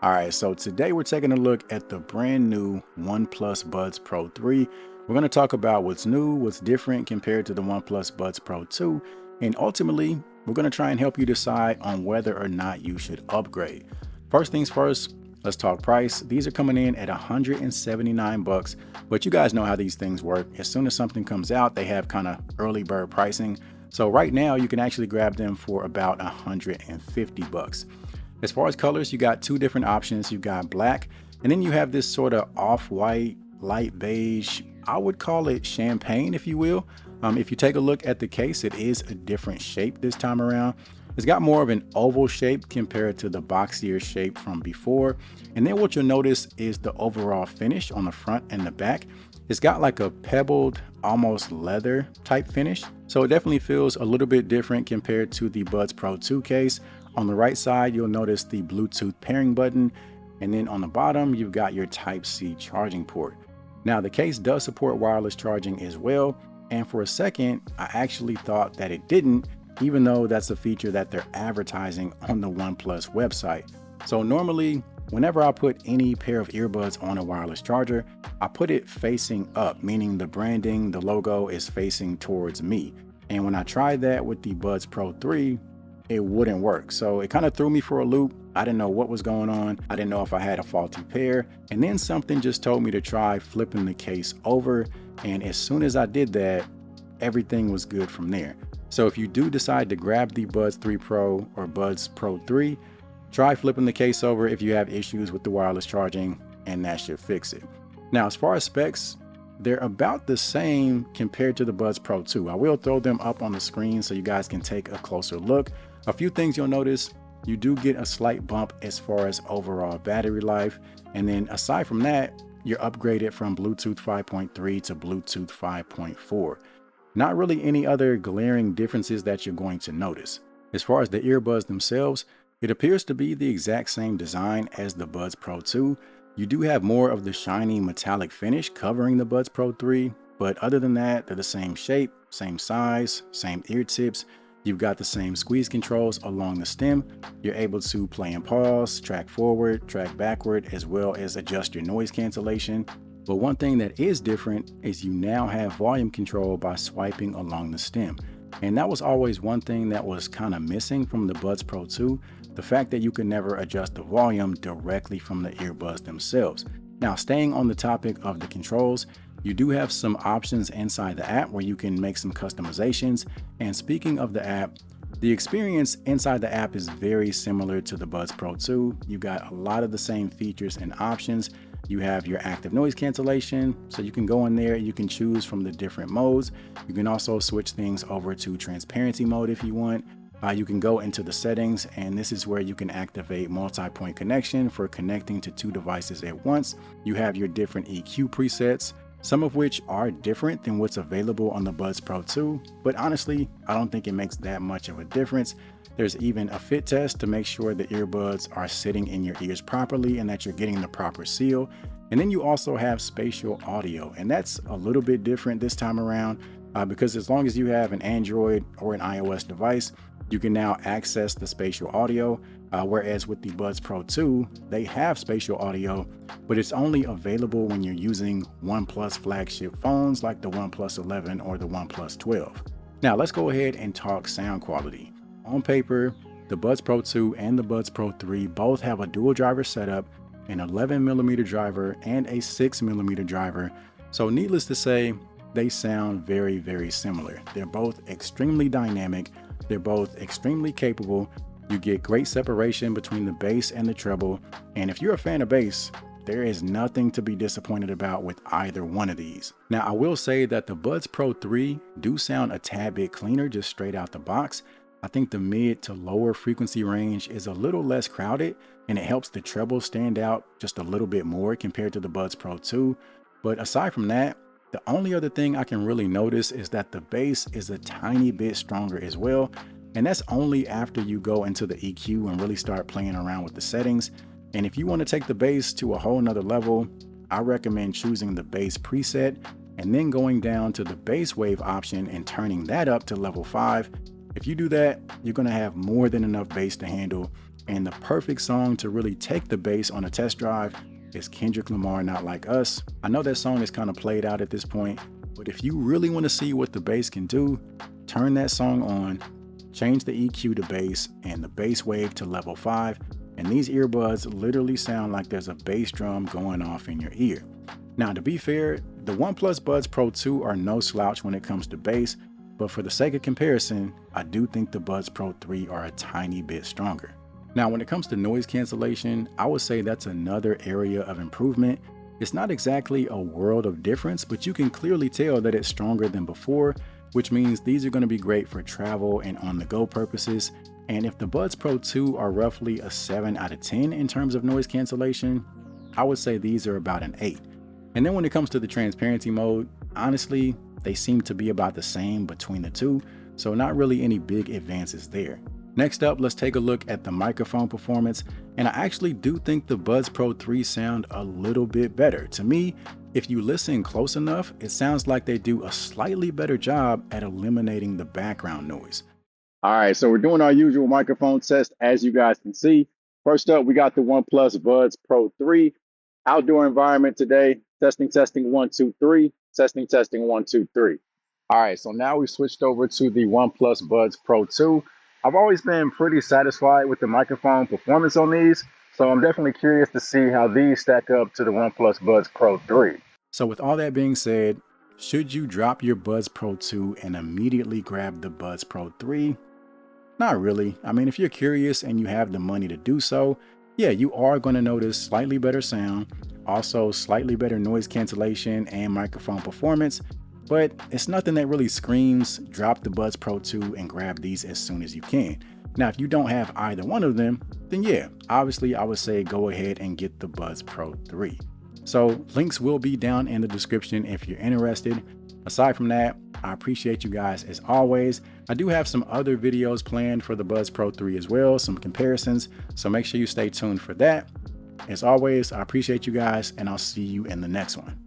All right, so today we're taking a look at the brand new OnePlus Buds Pro 3. We're going to talk about what's new, what's different compared to the OnePlus Buds Pro 2, and ultimately, we're going to try and help you decide on whether or not you should upgrade. First things first, let's talk price. These are coming in at 179 bucks, but you guys know how these things work. As soon as something comes out, they have kind of early bird pricing. So right now, you can actually grab them for about 150 bucks. As far as colors, you got two different options. You got black, and then you have this sort of off-white, light beige. I would call it champagne, if you will. If you take a look at the case, it is a different shape this time around. It's got more of an oval shape compared to the boxier shape from before. And then what you'll notice is the overall finish on the front and the back. It's got like a pebbled, almost leather type finish. So it definitely feels a little bit different compared to the Buds Pro 2 case. On the right side, you'll notice the Bluetooth pairing button. And then on the bottom, you've got your Type-C charging port. Now, the case does support wireless charging as well. And for a second, I actually thought that it didn't, even though that's a feature that they're advertising on the OnePlus website. So normally, whenever I put any pair of earbuds on a wireless charger, I put it facing up, meaning the branding, the logo is facing towards me. And when I tried that with the Buds Pro 3, it wouldn't work. So it kind of threw me for a loop. I didn't know what was going on. I didn't know if I had a faulty pair. And then something just told me to try flipping the case over. And as soon as I did that, everything was good from there. So if you do decide to grab the Buds 3 Pro or Buds Pro 3, try flipping the case over if you have issues with the wireless charging, and that should fix it. Now, as far as specs, they're about the same compared to the Buds Pro 2. I will throw them up on the screen so you guys can take a closer look. A few things you'll notice, you do get a slight bump as far as overall battery life. And then aside from that, you're upgraded from Bluetooth 5.3 to Bluetooth 5.4. Not really any other glaring differences that you're going to notice. As far as the earbuds themselves, it appears to be the exact same design as the Buds Pro 2. You do have more of the shiny metallic finish covering the Buds Pro 3, but other than that, they're the same shape, same size, same ear tips. You've got the same squeeze controls along the stem. You're able to play and pause, track forward, track backward, as well as adjust your noise cancellation. But one thing that is different is you now have volume control by swiping along the stem. And that was always one thing that was kind of missing from the Buds Pro 2, the fact that you could never adjust the volume directly from the earbuds themselves. Now, staying on the topic of the controls, you do have some options inside the app where you can make some customizations. And speaking of the app, the experience inside the app is very similar to the Buds Pro 2. You got a lot of the same features and options. You have your active noise cancellation, so you can go in there, you can choose from the different modes. You can also switch things over to transparency mode if you want. You can go into the settings, and this is where you can activate multi-point connection for connecting to two devices at once. You have your different EQ presets, some of which are different than what's available on the Buds Pro 2, but honestly, I don't think it makes that much of a difference. There's even a fit test to make sure the earbuds are sitting in your ears properly and that you're getting the proper seal. And then you also have spatial audio, and that's a little bit different this time around because as long as you have an Android or an iOS device, you can now access the spatial audio, whereas with the Buds Pro 2, they have spatial audio, but it's only available when you're using OnePlus flagship phones like the OnePlus 11 or the OnePlus 12. Now let's go ahead and talk sound quality. On paper, the Buds Pro 2 and the Buds Pro 3 both have a dual driver setup, an 11mm driver and a 6mm driver. So needless to say, they sound very, very similar. They're both extremely dynamic. They're both extremely capable. You get great separation between the bass and the treble. And if you're a fan of bass, there is nothing to be disappointed about with either one of these. Now, I will say that the Buds Pro 3 do sound a tad bit cleaner just straight out the box. I think the mid to lower frequency range is a little less crowded, and it helps the treble stand out just a little bit more compared to the Buds Pro 2. But aside from that, the only other thing I can really notice is that the bass is a tiny bit stronger as well. And that's only after you go into the EQ and really start playing around with the settings. And if you want to take the bass to a whole nother level, I recommend choosing the bass preset and then going down to the bass wave option and turning that up to level 5. If you do that, you're going to have more than enough bass to handle, And the perfect song to really take the bass on a test drive is Kendrick Lamar, Not Like Us. I know that song is kind of played out at this point, but if you really want to see what the bass can do, turn that song on, change the EQ to bass and the bass wave to level 5, and these earbuds literally sound like there's a bass drum going off in your ear. Now, to be fair, the OnePlus Buds Pro 2 are no slouch when it comes to bass, but for the sake of comparison, I do think the Buds Pro 3 are a tiny bit stronger. Now, when it comes to noise cancellation, I would say that's another area of improvement. It's not exactly a world of difference, but you can clearly tell that it's stronger than before, which means these are going to be great for travel and on-the-go purposes. And if the Buds Pro 2 are roughly a 7 out of 10 in terms of noise cancellation, I would say these are about an 8. And then when it comes to the transparency mode, honestly, they seem to be about the same between the two, so not really any big advances there. Next up, let's take a look at the microphone performance, and I actually do think the Buds Pro 3 sound a little bit better. To me, if you listen close enough, it sounds like they do a slightly better job at eliminating the background noise. All right, so we're doing our usual microphone test, as you guys can see. First up, we got the OnePlus Buds Pro 3. Outdoor environment today. Testing, 1, 2, 3. Testing, 1, 2, 3. All right, so now we switched over to the OnePlus Buds Pro 2. I've always been pretty satisfied with the microphone performance on these, so I'm definitely curious to see how these stack up to the OnePlus Buds Pro 3. So with all that being said, should you drop your Buds Pro 2 and immediately grab the Buds Pro 3? Not really. I mean, if you're curious and you have the money to do so, yeah, you are going to notice slightly better sound, also slightly better noise cancellation and microphone performance, but it's nothing that really screams drop the Buds Pro 2 and grab these as soon as you can. Now, if you don't have either one of them, then yeah, obviously I would say go ahead and get the Buds Pro 3. So links will be down in the description if you're interested. Aside from that, I appreciate you guys as always. I do have some other videos planned for the Buds Pro 3 as well, some comparisons, so make sure you stay tuned for that. As always, I appreciate you guys, and I'll see you in the next one.